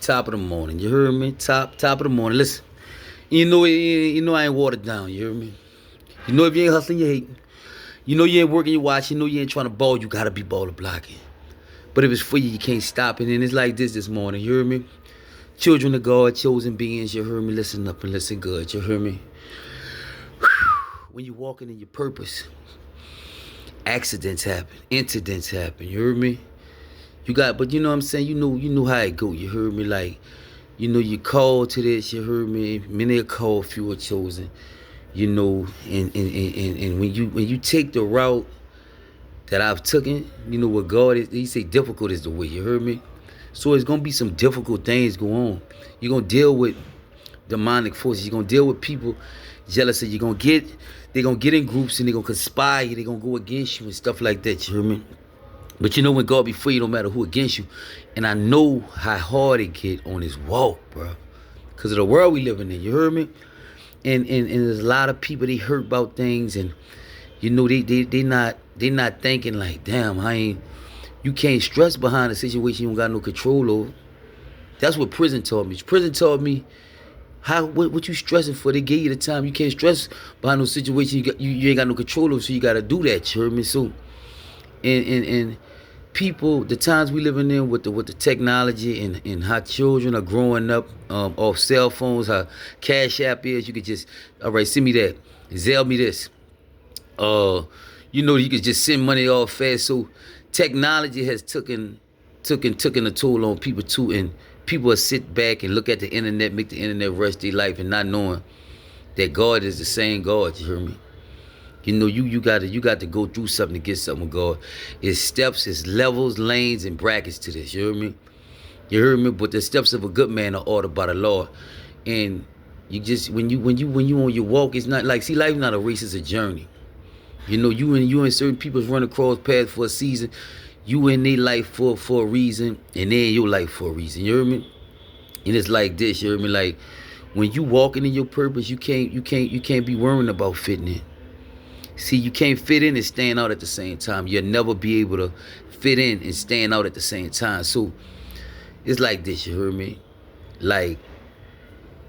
top of the morning. You heard me? Top of the morning. Listen, you know I ain't watered down. You heard me? You know if you ain't hustling, you hating. You know you ain't working, you watch. You know you ain't trying to ball. You gotta be baller blocking. But if it's for you, you can't stop it. And it's like this morning. You heard me? Children of God, chosen beings. You heard me? Listen up and listen good. You heard me? When you're walking in your purpose, accidents happen, incidents happen. You heard me? But you know what I'm saying? You know how it go. You heard me? Like, you called to this. You heard me? Many are called, few are chosen. You know, and when you take the route that I've taken, you know what God is. He say difficult is the way. You heard me? So it's gonna be some difficult things go on. You're gonna deal with demonic forces. You're gonna deal with people jealousy. They're gonna get in groups and they're gonna conspire. They're gonna go against you and stuff like that. You hear me? But you know when God be for you, no matter who against you. And I know how hard it get on this walk, bro. Because of the world we living in. You heard me? And there's a lot of people, they hurt about things. And, you know, they not thinking like, damn, you can't stress behind a situation you don't got no control over. That's what prison taught me. Prison taught me what you stressing for. They gave you the time. You can't stress behind no situation you ain't got no control over, so you got to do that. You heard me? So, and people, the times we living in with the technology and how children are growing up off cell phones, how Cash App is, you could just, all right, send me that, Zelle me this. You know, you could just send money all fast. So technology has taken a toll on people too, and people will sit back and look at the internet, make the internet rush their life, and not knowing that God is the same God. You hear me? You know, you got to go through something to get something with God. It's steps, it's levels, lanes, and brackets to this. You hear me? You heard me? But the steps of a good man are ordered by the Lord. And you just when you on your walk, it's not like, see, life is not a race, it's a journey. You know, you and certain people run across paths for a season. You in their life for a reason, and they in your life for a reason. You hear me? And it's like this. You hear me? Like when you walking in your purpose, you can't be worrying about fitting in. See, you can't fit in and stand out at the same time. You'll never be able to fit in and stand out at the same time. So it's like this. You heard me? Like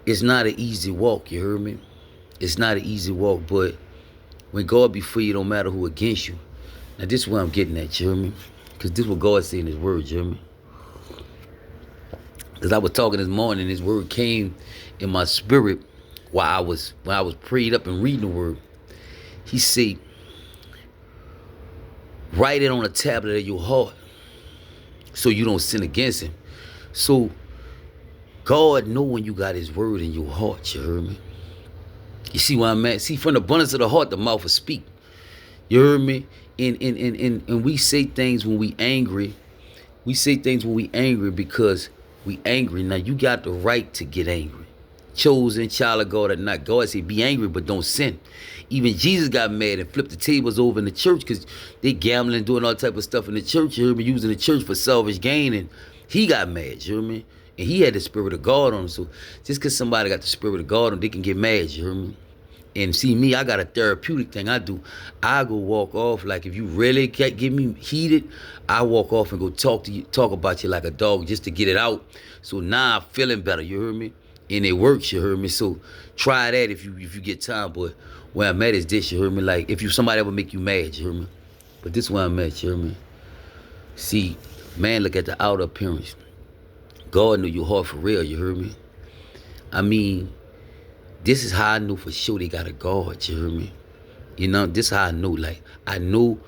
it's not an easy walk. You heard me? It's not an easy walk, but when God be for you, don't matter who against you. Now this is what I'm getting at, you hear me? Because this is what God said in his word, you hear me? Because I was talking this morning, his word came in my spirit while I was prayed up and reading the word. He said, write it on a tablet of your heart so you don't sin against him. So God know when you got his word in your heart, you heard me? You see where I'm at? See, from the abundance of the heart, the mouth will speak. You heard me? And we say things when we angry. We say things when we angry because we angry. Now, you got the right to get angry. Chosen, child of God or not. God said, be angry, but don't sin. Even Jesus got mad and flipped the tables over in the church because they gambling, doing all type of stuff in the church. You heard me? Using the church for selfish gain. And he got mad, you heard me? And he had the spirit of God on him. So just because somebody got the spirit of God on him, they can get mad, you heard me? And see me, I got a therapeutic thing I do. I go walk off. Like if you really can't get me heated, I walk off and go talk about you like a dog just to get it out. So now I'm feeling better, you heard me? And it works, you heard me? So try that if you get time, but where I'm at is this, you heard me? Like if somebody ever make you mad, you heard me? But this is where I'm at, you heard me? See, man, look at the outer appearance. God knew your heart for real, you heard me? I mean, this is how I know for sure they got a God, you hear me? You know, this is how I know. Like, I know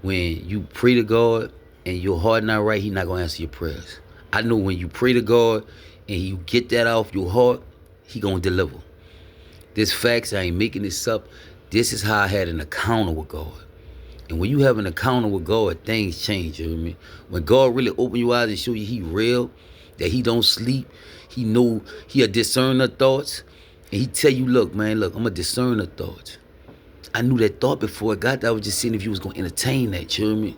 when you pray to God and your heart not right, he not going to answer your prayers. I know when you pray to God and you get that off your heart, he going to deliver. This facts, I ain't making this up. This is how I had an encounter with God. And when you have an encounter with God, things change, you hear me? When God really open your eyes and show you he real, that he don't sleep, he know, he'll discern the thoughts, and he tell you, look, man, look, I'm going to discern the thoughts. I knew that thought before I got there. I was just seeing if you was going to entertain that, you hear me?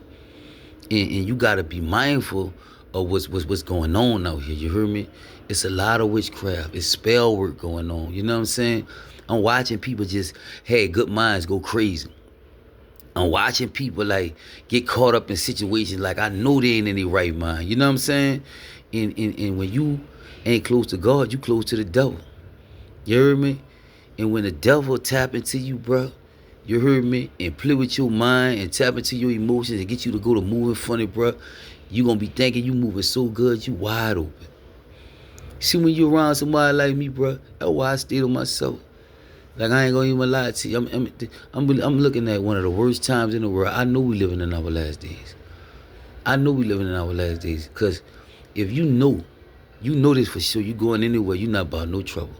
And you got to be mindful of what's going on out here, you hear me? It's a lot of witchcraft. It's spell work going on, you know what I'm saying? I'm watching people just, hey, good minds go crazy. I'm watching people like get caught up in situations like I know they ain't in their right mind, you know what I'm saying? And when you ain't close to God, you close to the devil. You heard me? And when the devil tap into you, bro, you heard me, and play with your mind and tap into your emotions and get you to go to moving funny, bro, you gonna be thinking you moving so good, you wide open. See, when you around somebody like me, bro, that's why I stay to myself. Like, I ain't gonna even lie to you. I'm looking at one of the worst times in the world. I know we living in our last days. I know we living in our last days. Because if you know this for sure. You going anywhere, you not about no trouble.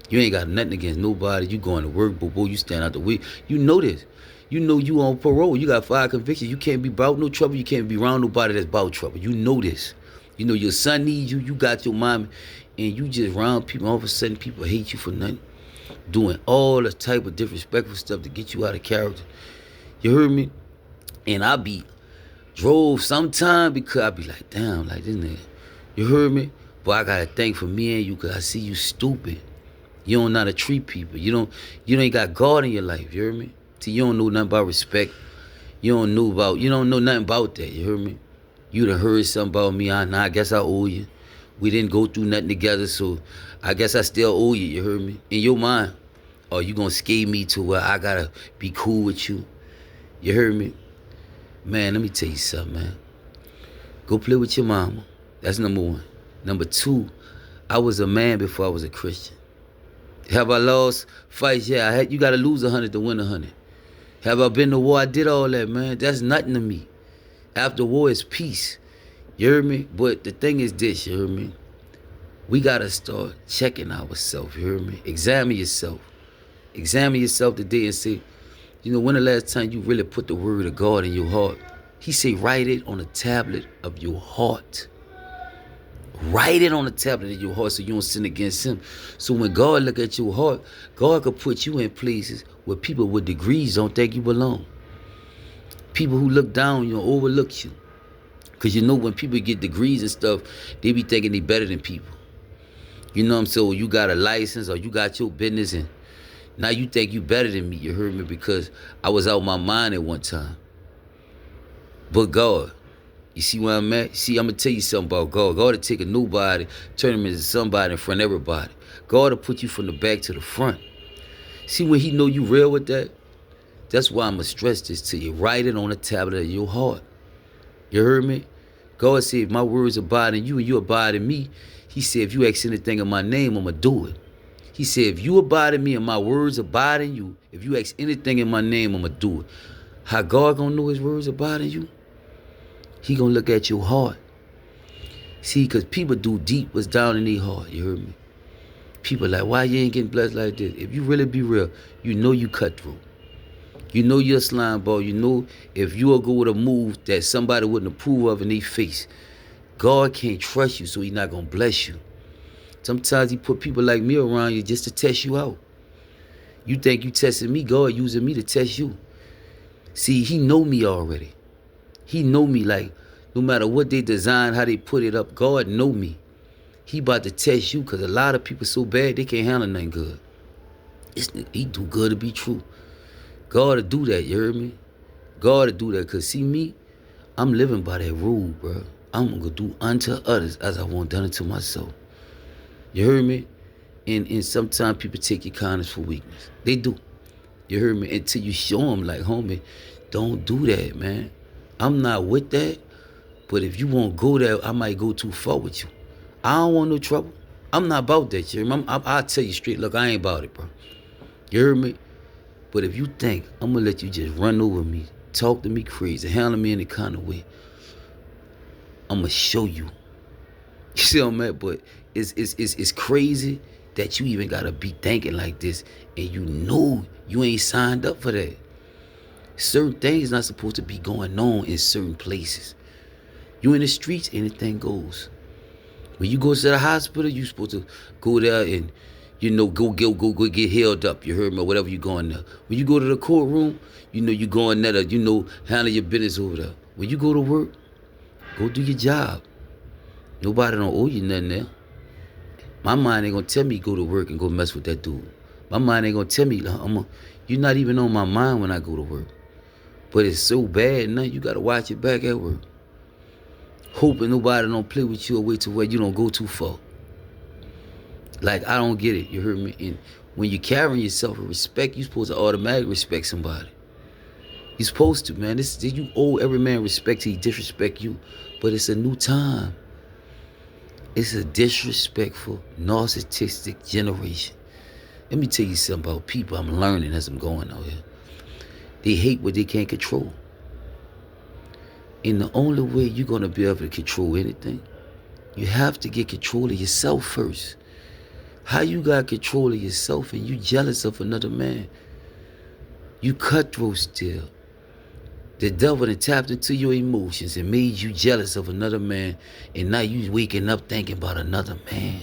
You ain't got nothing against nobody. You going to work, boy, you stand out the way. You know this. You know you on parole. You got 5 convictions. You can't be about no trouble. You can't be around nobody that's about trouble. You know this. You know your son needs you. You got your mom. And you just around people. All of a sudden, people hate you for nothing. Doing all the type of disrespectful stuff to get you out of character. You heard me? And I be drove sometime because I be like, damn, like this nigga. You heard me? But I gotta thank for me and you because I see you stupid. You don't know how to treat people. You ain't got God in your life. You heard me? See, you don't know nothing about respect. You don't know nothing about that. You heard me? You done heard something about me. I guess I owe you. We didn't go through nothing together, so I guess I still owe you. You heard me? In your mind, or you gonna scare me to where I gotta be cool with you? You heard me? Man, let me tell you something, man. Go play with your mama. That's number 1. Number 2, I was a man before I was a Christian. Have I lost fights? Yeah, you gotta lose 100 to win 100. Have I been to war? I did all that, man. That's nothing to me. After war is peace. You heard me? But the thing is this, you heard me? We gotta start checking ourselves, you heard me? Examine yourself. Examine yourself today and say, you know, when the last time you really put the word of God in your heart? He say, write it on a tablet of your heart. Write it on the tablet of your heart so you don't sin against him. So when God look at your heart, God could put you in places where people with degrees don't think you belong. People who look down, you know, overlook you. Because you know when people get degrees and stuff, they be thinking they better than people. You know what I'm saying? So you got a license or you got your business and now you think you better than me. You heard me? Because I was out my mind at one time. But God, you see where I'm at? See, I'm going to tell you something about God. God will take a nobody, turn him into somebody in front of everybody. God will put you from the back to the front. See, when he know you real with that, that's why I'm going to stress this to you. Write it on the tablet of your heart. You heard me? God said, if my words abide in you and you abide in me, he said, if you ask anything in my name, I'm going to do it. He said, if you abide in me and my words abide in you, if you ask anything in my name, I'm going to do it. How God going to know his words abide in you? He gonna look at your heart. See, because people do deep what's down in their heart, you heard me? People like, why you ain't getting blessed like this? If you really be real, you know you cut through. You know you're a slime ball. You know if you'll go with a move that somebody wouldn't approve of in their face, God can't trust you, so he's not gonna bless you. Sometimes he put people like me around you just to test you out. You think you testing me, God using me to test you. See, he know me already. He know me like, no matter what they design, how they put it up, God know me. He about to test you because a lot of people so bad, they can't handle nothing good. He do good to be true. God to do that, you heard me? God to do that because see me, I'm living by that rule, bro. I'm going to do unto others as I want done unto myself. You heard me? And sometimes people take your kindness for weakness. They do. You heard me? Until you show them like, homie, don't do that, man. I'm not with that, but if you won't go there, I might go too far with you. I don't want no trouble. I'm not about that, you hear me? I'll tell you straight, look, I ain't about it, bro. You heard me? But if you think I'm going to let you just run over me, talk to me crazy, handle me any kind of way, I'm going to show you. You see what I'm at? But it's crazy that you even got to be thinking like this, and you know you ain't signed up for that. Certain things not supposed to be going on in certain places. You in the streets, anything goes. When you go to the hospital, you supposed to go there and, you know, go get held up. You heard me? Whatever you going there. When you go to the courtroom, you know you going there to, you know, handle your business over there. When you go to work, go do your job. Nobody don't owe you nothing there. My mind ain't gonna tell me go to work and go mess with that dude. My mind ain't gonna tell me, you're not even on my mind when I go to work. But it's so bad now, you gotta watch it back at work. hoping nobody don't play with you or wait to where you don't go too far. Like, I don't get it. You heard me? And when you're carrying yourself with respect, you're supposed to automatically respect somebody. You're supposed to, man. You owe every man respect till he disrespect you. But it's a new time. It's a disrespectful, narcissistic generation. Let me tell you something about people I'm learning as I'm going out here. They hate what they can't control. And the only way you're going to be able to control anything, you have to get control of yourself first. How you got control of yourself and you jealous of another man? You cutthroat still. The devil that tapped into your emotions and made you jealous of another man, and now you waking up thinking about another man.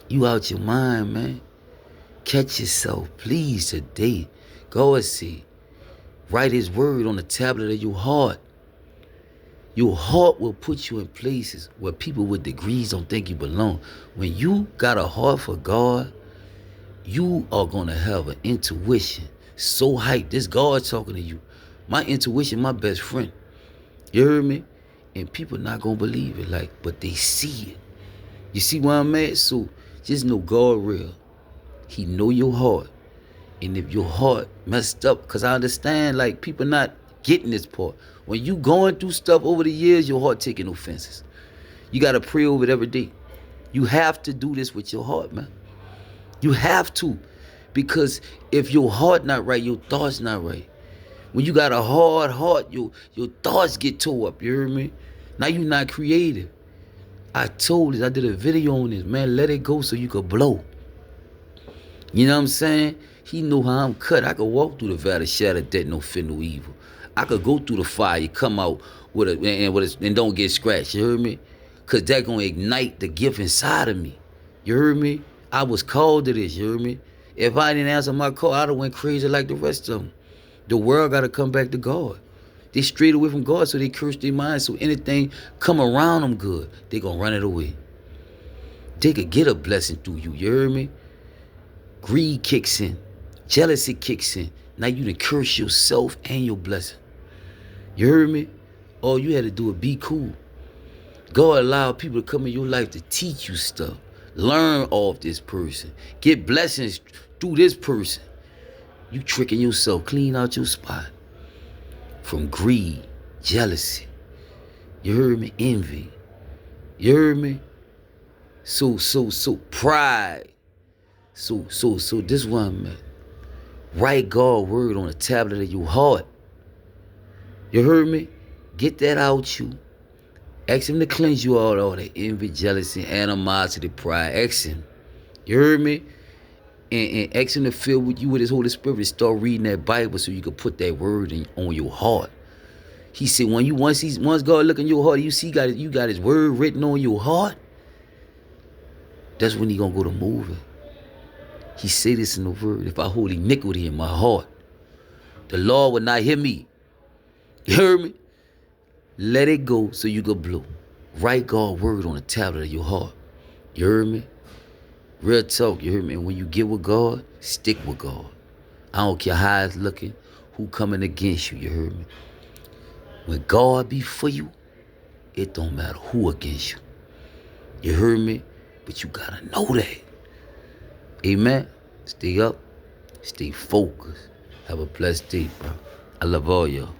You out your mind, man. Catch yourself, please, today. God said, write his word on the tablet of your heart. Your heart will put you in places where people with degrees don't think you belong. When you got a heart for God, you are going to have an intuition so hyped. This God talking to you. My intuition, my best friend. You heard me? And people not going to believe it, like, but they see it. You see where I'm at? So just know God real. He know your heart. And if your heart messed up, because I understand, like, people not getting this part. When you going through stuff over the years, your heart taking offenses. You got to pray over it every day. You have to do this with your heart, man. You have to. Because if your heart not right, your thoughts not right. When you got a hard heart, your thoughts get tore up, you hear me? Now you not creative. I told this, I did a video on this, man, let it go so you could blow. You know what I'm saying? He know how I'm cut. I could walk through the valley of shadow of death, no fear, no evil. I could go through the fire, come out with and don't get scratched, you heard me? Because that going to ignite the gift inside of me. You heard me? I was called to this, you heard me? If I didn't answer my call, I'd have went crazy like the rest of them. The world got to come back to God. They strayed away from God, so they curse their minds. So anything come around them good, they going to run it away. They could get a blessing through you, you heard me? Greed kicks in. Jealousy kicks in. Now you done curse yourself and your blessing. You heard me? All you had to do is be cool. God allowed people to come in your life to teach you stuff. Learn off this person. Get blessings through this person. You tricking yourself. Clean out your spot. From greed, jealousy. You heard me? Envy. You heard me? So pride. So this one, man. Write God's word on the tablet of your heart. You heard me? Get that out you. Ask him to cleanse you all that envy, jealousy, animosity, pride. Ask him. You heard me? And ask him to fill with you with his Holy Spirit. Start reading that Bible so you can put that word on your heart. He said, once God look in your heart, you see you got his word written on your heart. That's when he gonna go to moving. He said this in the word. If I hold iniquity in my heart, the Lord will not hear me. You heard me? Let it go so you can blow. Write God's word on the tablet of your heart. You heard me? Real talk, you heard me? And when you get with God, stick with God. I don't care how it's looking, who coming against you, you heard me? When God be for you, it don't matter who against you. You heard me? But you gotta know that. Amen. Stay up. Stay focused. Have a blessed day, bro. I love all y'all.